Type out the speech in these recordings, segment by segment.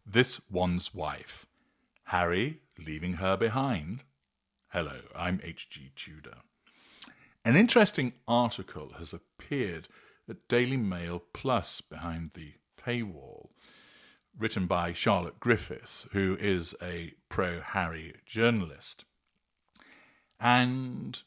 This one's wife. Harry leaving her behind. Hello, I'm H.G. Tudor. An interesting article has appeared at Daily Mail Plus behind the paywall, written by Charlotte Griffiths, who is a pro-Harry journalist. And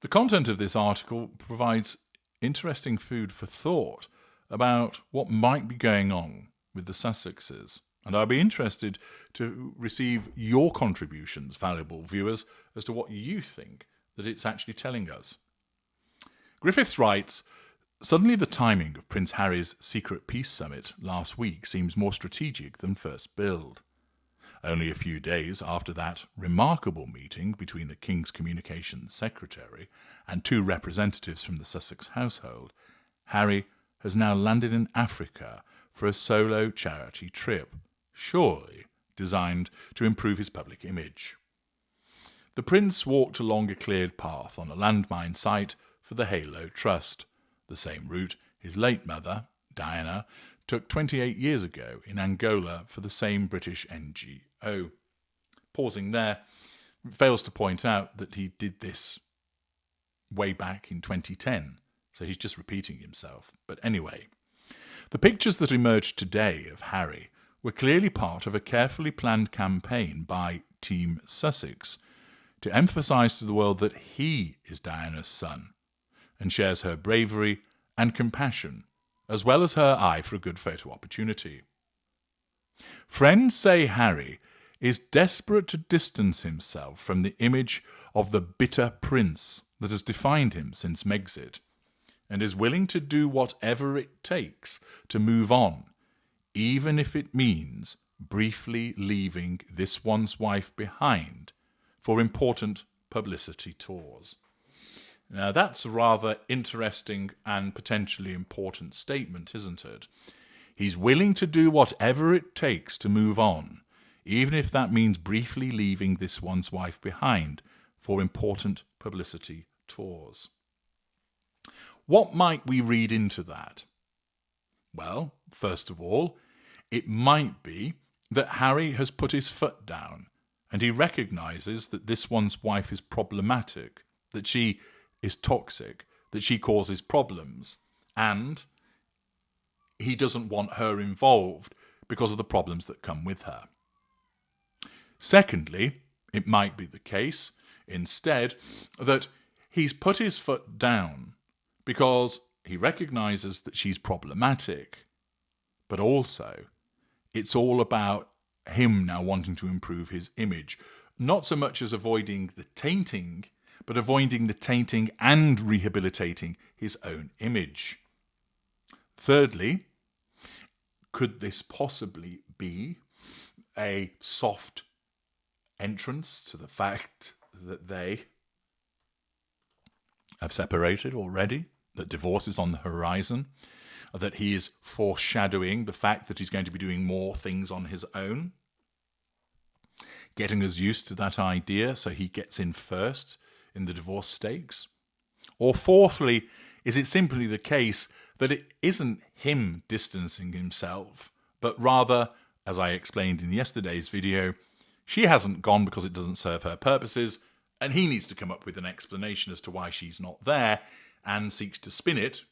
the content of this article provides interesting food for thought about what might be going on with the Sussexes. And I'd be interested to receive your contributions, valuable viewers, as to what you think that it's actually telling us. Griffiths writes, suddenly the timing of Prince Harry's secret peace summit last week seems more strategic than first billed. Only a few days after that remarkable meeting between the King's Communications Secretary and two representatives from the Sussex household, Harry has now landed in Africa for a solo charity trip, surely designed to improve his public image. The Prince walked along a cleared path on a landmine site for the Halo Trust, the same route his late mother, Diana, took 28 years ago in Angola for the same British NGO. Pausing there, fails to point out that he did this way back in 2010, so he's just repeating himself. But anyway, the pictures that emerged today of Harry were clearly part of a carefully planned campaign by Team Sussex to emphasise to the world that he is Diana's son and shares her bravery and compassion, as well as her eye for a good photo opportunity. Friends say Harry is desperate to distance himself from the image of the bitter prince that has defined him since Megxit, and is willing to do whatever it takes to move on, even if it means briefly leaving this one's wife behind for important publicity tours. Now, that's a rather interesting and potentially important statement, isn't it? He's willing to do whatever it takes to move on, even if that means briefly leaving this one's wife behind for important publicity tours. What might we read into that? Well, first of all, it might be that Harry has put his foot down and he recognises that this one's wife is problematic, that she is toxic, that she causes problems, and he doesn't want her involved because of the problems that come with her. Secondly, it might be the case, instead, that he's put his foot down because he recognises that she's problematic, but also it's all about him now wanting to improve his image, not so much as avoiding the tainting, but avoiding the tainting and rehabilitating his own image. Thirdly, could this possibly be a soft entrance to the fact that they have separated already, that divorce is on the horizon, that he is foreshadowing the fact that he's going to be doing more things on his own, getting us used to that idea so he gets in first in the divorce stakes? Or fourthly, is it simply the case that it isn't him distancing himself, but rather, as I explained in yesterday's video, she hasn't gone because it doesn't serve her purposes, and he needs to come up with an explanation as to why she's not there, and seeks to spin it,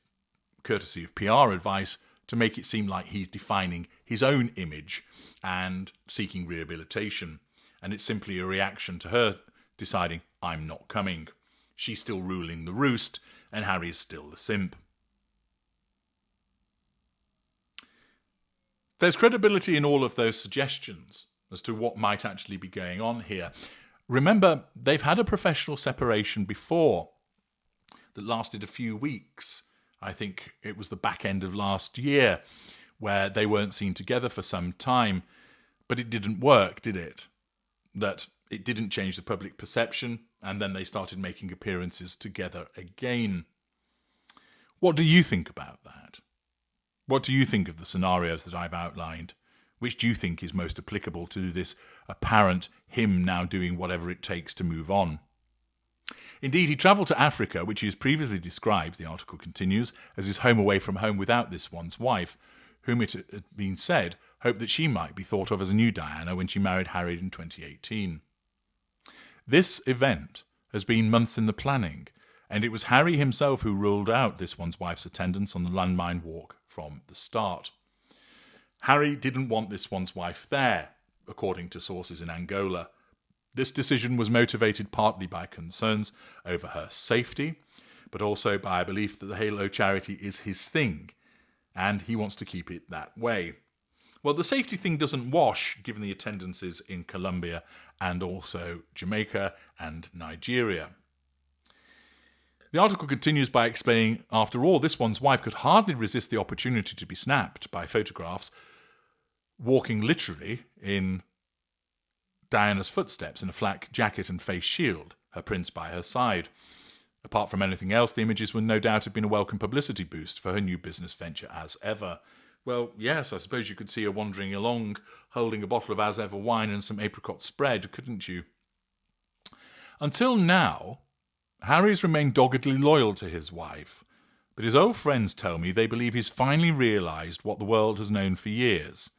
courtesy of PR advice, to make it seem like he's defining his own image and seeking rehabilitation. And it's simply a reaction to her deciding, I'm not coming. She's still ruling the roost, and Harry's still the simp. There's credibility in all of those suggestions as to what might actually be going on here. Remember, they've had a professional separation before that lasted a few weeks. I think it was the back end of last year, where they weren't seen together for some time. But it didn't work, did it? That it didn't change the public perception, and then they started making appearances together again. What do you think about that? What do you think of the scenarios that I've outlined? Which do you think is most applicable to this apparent him now doing whatever it takes to move on? Indeed, he travelled to Africa, which he has previously described, the article continues, as his home away from home without this one's wife, whom it had been said hoped that she might be thought of as a new Diana when she married Harry in 2018. This event has been months in the planning, and it was Harry himself who ruled out this one's wife's attendance on the landmine walk from the start. Harry didn't want this one's wife there, according to sources in Angola. This decision was motivated partly by concerns over her safety, but also by a belief that the Halo charity is his thing, and he wants to keep it that way. Well, the safety thing doesn't wash, given the attendances in Colombia and also Jamaica and Nigeria. The article continues by explaining, after all, this one's wife could hardly resist the opportunity to be snapped by photographs, walking literally in Diana's footsteps in a flak jacket and face shield, her prince by her side. Apart from anything else, the images would no doubt have been a welcome publicity boost for her new business venture as ever. Well, yes, I suppose you could see her wandering along, holding a bottle of as ever wine and some apricot spread, couldn't you? Until now, Harry's remained doggedly loyal to his wife, but his old friends tell me they believe he's finally realised what the world has known for years,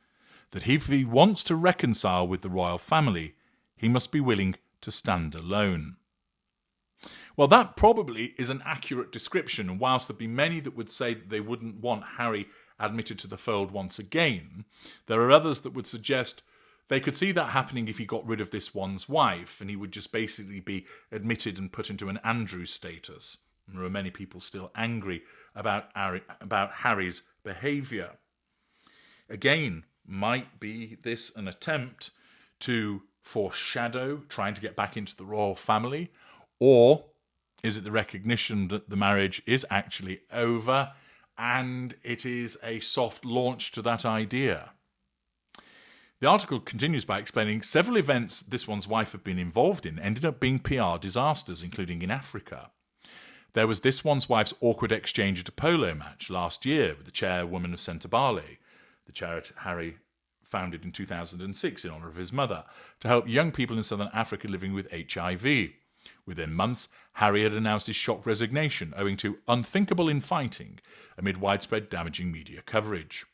that if he wants to reconcile with the royal family, he must be willing to stand alone. Well, that probably is an accurate description, and whilst there'd be many that would say that they wouldn't want Harry admitted to the fold once again, there are others that would suggest they could see that happening if he got rid of this one's wife, and he would just basically be admitted and put into an Andrew status. And there are many people still angry about Harry's behaviour. Again, might be this an attempt to foreshadow trying to get back into the royal family, or is it the recognition that the marriage is actually over and it is a soft launch to that idea? The article continues by explaining several events this one's wife had been involved in ended up being PR disasters, including in Africa. There was this one's wife's awkward exchange at a polo match last year with the chairwoman of Centabale, the charity Harry founded in 2006 in honour of his mother, to help young people in southern Africa living with HIV. Within months, Harry had announced his shocked resignation owing to unthinkable infighting amid widespread damaging media coverage.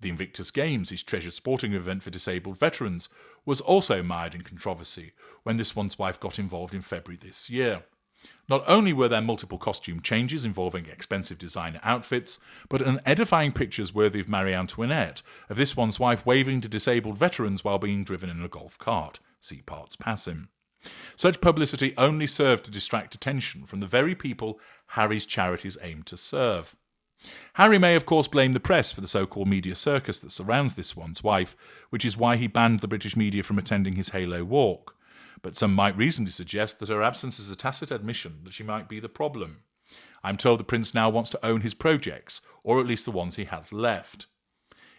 The Invictus Games, his treasured sporting event for disabled veterans, was also mired in controversy when this one's wife got involved in February this year. Not only were there multiple costume changes involving expensive designer outfits, but an edifying pictures worthy of Marie Antoinette of this one's wife waving to disabled veterans while being driven in a golf cart. See parts passing. Such publicity only served to distract attention from the very people Harry's charities aim to serve. Harry may, of course, blame the press for the so-called media circus that surrounds this one's wife, which is why he banned the British media from attending his Halo walk. But some might reasonably suggest that her absence is a tacit admission that she might be the problem. I'm told the Prince now wants to own his projects, or at least the ones he has left.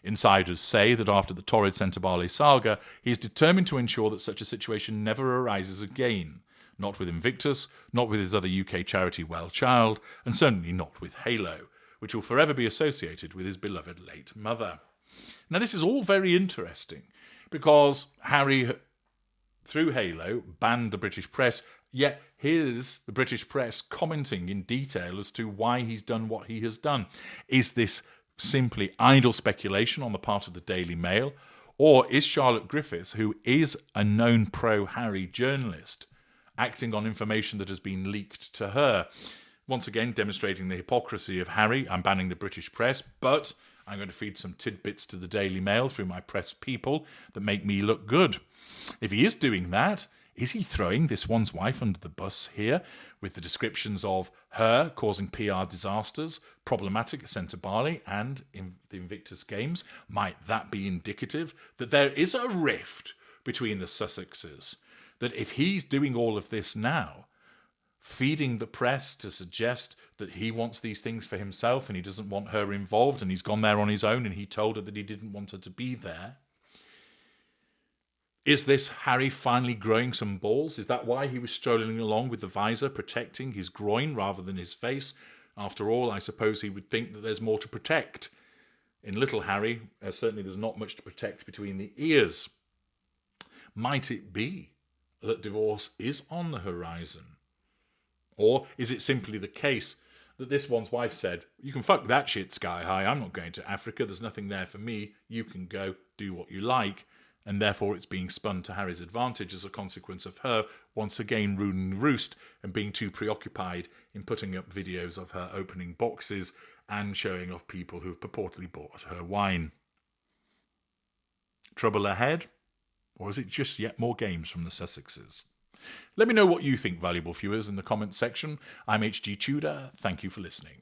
Insiders say that after the torrid Centabale saga, he is determined to ensure that such a situation never arises again. Not with Invictus, not with his other UK charity Well Child, and certainly not with Halo, which will forever be associated with his beloved late mother. Now, this is all very interesting, because Harry, through Halo, banned the British press, yet here's the British press commenting in detail as to why he's done what he has done. Is this simply idle speculation on the part of the Daily Mail, or is Charlotte Griffiths, who is a known pro-Harry journalist, acting on information that has been leaked to her? Once again, demonstrating the hypocrisy of Harry. I'm banning the British press, but I'm going to feed some tidbits to the Daily Mail through my press people that make me look good. If he is doing that, is he throwing this one's wife under the bus here with the descriptions of her causing PR disasters, problematic at Centabale and in the Invictus Games? Might that be indicative that there is a rift between the Sussexes? That if he's doing all of this now, feeding the press to suggest that he wants these things for himself and he doesn't want her involved and he's gone there on his own and he told her that he didn't want her to be there. Is this Harry finally growing some balls? Is that why he was strolling along with the visor protecting his groin rather than his face? After all, I suppose he would think that there's more to protect. In little Harry, certainly there's not much to protect between the ears. Might it be that divorce is on the horizon? Or is it simply the case that this one's wife said, you can fuck that shit sky high, I'm not going to Africa, there's nothing there for me, you can go do what you like, and therefore it's being spun to Harry's advantage as a consequence of her once again ruining the roost and being too preoccupied in putting up videos of her opening boxes and showing off people who have purportedly bought her wine. Trouble ahead? Or is it just yet more games from the Sussexes? Let me know what you think, valuable viewers, in the comments section. I'm HG Tudor. Thank you for listening.